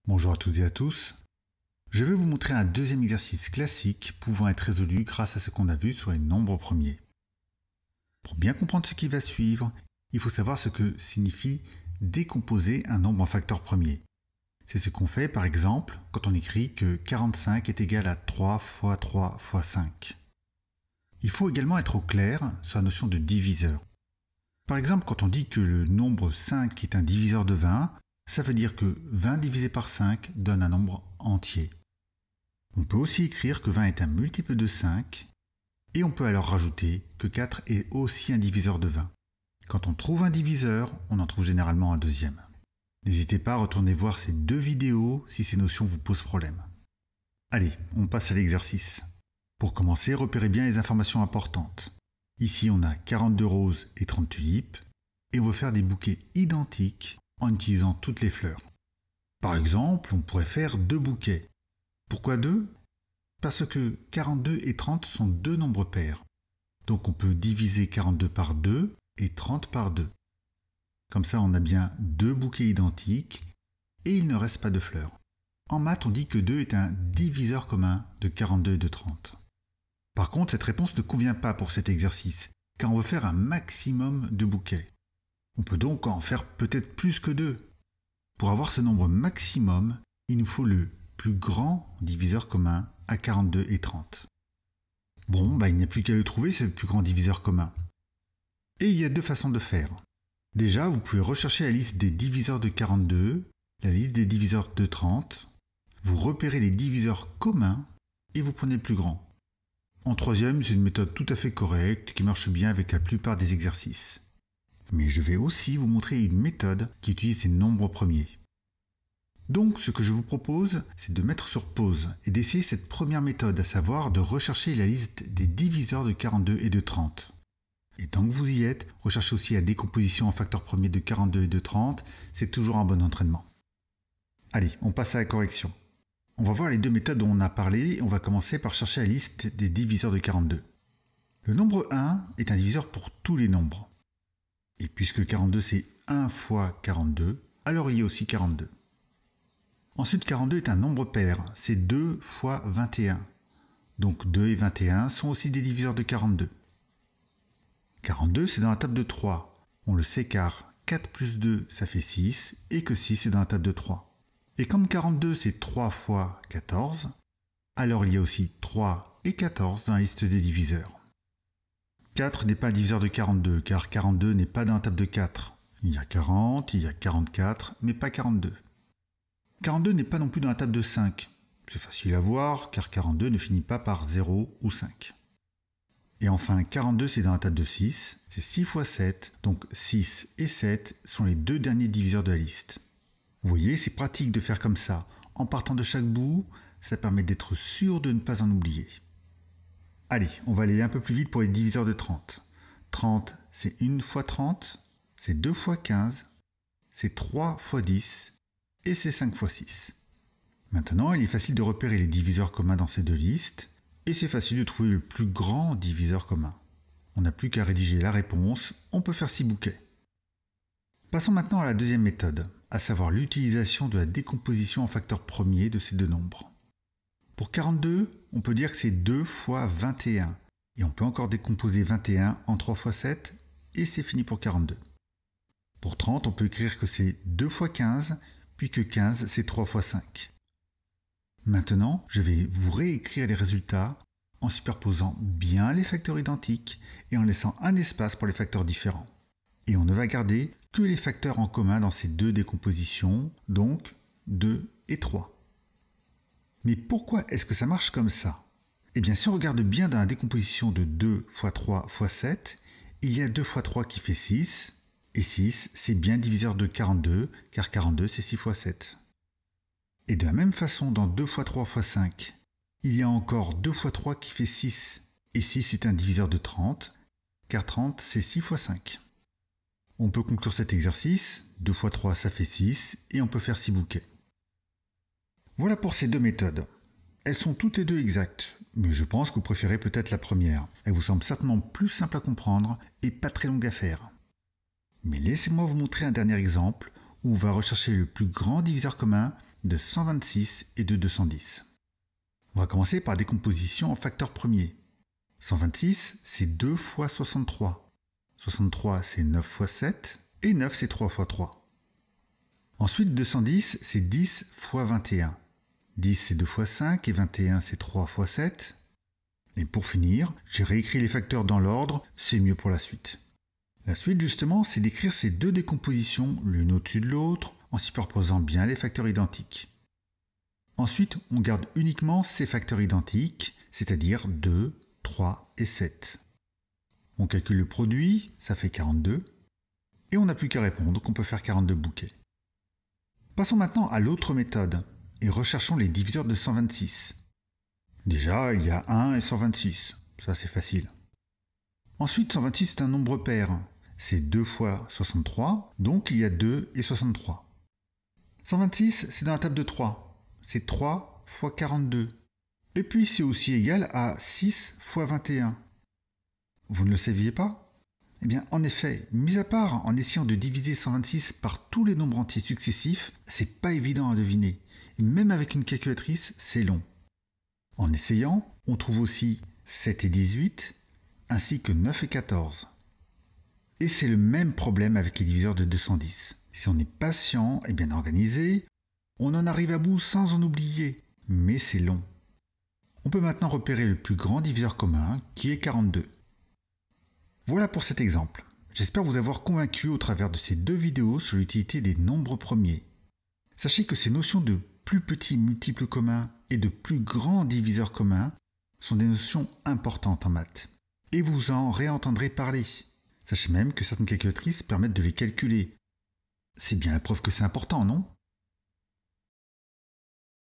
Bonjour à toutes et à tous. Je vais vous montrer un deuxième exercice classique pouvant être résolu grâce à ce qu'on a vu sur les nombres premiers. Pour bien comprendre ce qui va suivre, il faut savoir ce que signifie décomposer un nombre en facteurs premiers. C'est ce qu'on fait par exemple quand on écrit que 45 est égal à 3 fois 3 fois 5. Il faut également être au clair sur la notion de diviseur. Par exemple, quand on dit que le nombre 5 est un diviseur de 20, ça veut dire que 20 divisé par 5 donne un nombre entier. On peut aussi écrire que 20 est un multiple de 5, et on peut alors rajouter que 4 est aussi un diviseur de 20. Quand on trouve un diviseur, on en trouve généralement un deuxième. N'hésitez pas à retourner voir ces deux vidéos si ces notions vous posent problème. Allez, on passe à l'exercice. Pour commencer, repérez bien les informations importantes. Ici, on a 42 roses et 30 tulipes, et on veut faire des bouquets identiques en utilisant toutes les fleurs. Par exemple, on pourrait faire 2 bouquets. Pourquoi 2 ? Parce que 42 et 30 sont deux nombres pairs. Donc on peut diviser 42 par 2 et 30 par 2. Comme ça, on a bien 2 bouquets identiques et il ne reste pas de fleurs. En maths, on dit que 2 est un diviseur commun de 42 et de 30. Par contre, cette réponse ne convient pas pour cet exercice, car on veut faire un maximum de bouquets. On peut donc en faire peut-être plus que 2. Pour avoir ce nombre maximum, il nous faut le plus grand diviseur commun à 42 et 30. Bon, il n'y a plus qu'à le trouver, c'est le plus grand diviseur commun. Et il y a 2 façons de faire. Déjà, vous pouvez rechercher la liste des diviseurs de 42, la liste des diviseurs de 30, vous repérez les diviseurs communs et vous prenez le plus grand. En troisième, c'est une méthode tout à fait correcte qui marche bien avec la plupart des exercices. Mais je vais aussi vous montrer une méthode qui utilise ces nombres premiers. Donc, ce que je vous propose, c'est de mettre sur pause et d'essayer cette première méthode, à savoir de rechercher la liste des diviseurs de 42 et de 30. Et tant que vous y êtes, recherchez aussi la décomposition en facteurs premiers de 42 et de 30, c'est toujours un bon entraînement. Allez, on passe à la correction. On va voir les 2 méthodes dont on a parlé et on va commencer par chercher la liste des diviseurs de 42. Le nombre 1 est un diviseur pour tous les nombres. Et puisque 42 c'est 1 fois 42, alors il y a aussi 42. Ensuite, 42 est un nombre pair, c'est 2 fois 21. Donc 2 et 21 sont aussi des diviseurs de 42. 42 c'est dans la table de 3. On le sait car 4 plus 2 ça fait 6 et que 6 est dans la table de 3. Et comme 42 c'est 3 fois 14, alors il y a aussi 3 et 14 dans la liste des diviseurs. 4 n'est pas un diviseur de 42 car 42 n'est pas dans la table de 4. Il y a 40, il y a 44, mais pas 42. 42 n'est pas non plus dans la table de 5. C'est facile à voir car 42 ne finit pas par 0 ou 5. Et enfin 42 c'est dans la table de 6, c'est 6 fois 7, donc 6 et 7 sont les 2 derniers diviseurs de la liste. Vous voyez, c'est pratique de faire comme ça. En partant de chaque bout, ça permet d'être sûr de ne pas en oublier. Allez, on va aller un peu plus vite pour les diviseurs de 30. 30, c'est 1 fois 30, c'est 2 fois 15, c'est 3 fois 10 et c'est 5 fois 6. Maintenant, il est facile de repérer les diviseurs communs dans ces 2 listes et c'est facile de trouver le plus grand diviseur commun. On n'a plus qu'à rédiger la réponse, on peut faire 6 bouquets. Passons maintenant à la deuxième méthode, à savoir l'utilisation de la décomposition en facteurs premiers de ces 2 nombres. Pour 42, on peut dire que c'est 2 fois 21, et on peut encore décomposer 21 en 3 fois 7, et c'est fini pour 42. Pour 30, on peut écrire que c'est 2 fois 15, puis que 15 c'est 3 fois 5. Maintenant, je vais vous réécrire les résultats en superposant bien les facteurs identiques et en laissant un espace pour les facteurs différents. Et on ne va garder que les facteurs en commun dans ces 2 décompositions, donc 2 et 3. Mais pourquoi est-ce que ça marche comme ça ? Eh bien, si on regarde bien dans la décomposition de 2 fois 3 fois 7, il y a 2 fois 3 qui fait 6, et 6 c'est bien diviseur de 42, car 42 c'est 6 fois 7. Et de la même façon, dans 2 fois 3 fois 5, il y a encore 2 fois 3 qui fait 6, et 6 est un diviseur de 30, car 30 c'est 6 fois 5. On peut conclure cet exercice, 2 fois 3 ça fait 6, et on peut faire 6 bouquets. Voilà pour ces 2 méthodes. Elles sont toutes les 2 exactes, mais je pense que vous préférez peut-être la première. Elle vous semble certainement plus simple à comprendre et pas très longue à faire. Mais laissez-moi vous montrer un dernier exemple où on va rechercher le plus grand diviseur commun de 126 et de 210. On va commencer par décomposition en facteurs premiers. 126, c'est 2 fois 63. 63, c'est 9 fois 7. Et 9, c'est 3 fois 3. Ensuite, 210, c'est 10 fois 21. 10, c'est 2 fois 5. Et 21, c'est 3 fois 7. Et pour finir, j'ai réécrit les facteurs dans l'ordre, c'est mieux pour la suite. La suite, justement, c'est d'écrire ces deux décompositions l'une au-dessus de l'autre, en superposant bien les facteurs identiques. Ensuite, on garde uniquement ces facteurs identiques, c'est-à-dire 2, 3 et 7. On calcule le produit, ça fait 42, et on n'a plus qu'à répondre qu'on peut faire 42 bouquets. Passons maintenant à l'autre méthode, et recherchons les diviseurs de 126. Déjà, il y a 1 et 126, ça c'est facile. Ensuite, 126 c'est un nombre pair, c'est 2 fois 63, donc il y a 2 et 63. 126, c'est dans la table de 3, c'est 3 fois 42. Et puis c'est aussi égal à 6 fois 21. Vous ne le saviez pas? Eh bien, en effet, mis à part en essayant de diviser 126 par tous les nombres entiers successifs, c'est pas évident à deviner. Et même avec une calculatrice, c'est long. En essayant, on trouve aussi 7 et 18, ainsi que 9 et 14. Et c'est le même problème avec les diviseurs de 210. Si on est patient et bien organisé, on en arrive à bout sans en oublier, mais c'est long. On peut maintenant repérer le plus grand diviseur commun, qui est 42. Voilà pour cet exemple. J'espère vous avoir convaincu au travers de ces deux vidéos sur l'utilité des nombres premiers. Sachez que ces notions de plus petits multiples communs et de plus grands diviseurs communs sont des notions importantes en maths. Et vous en réentendrez parler. Sachez même que certaines calculatrices permettent de les calculer. C'est bien la preuve que c'est important, non ?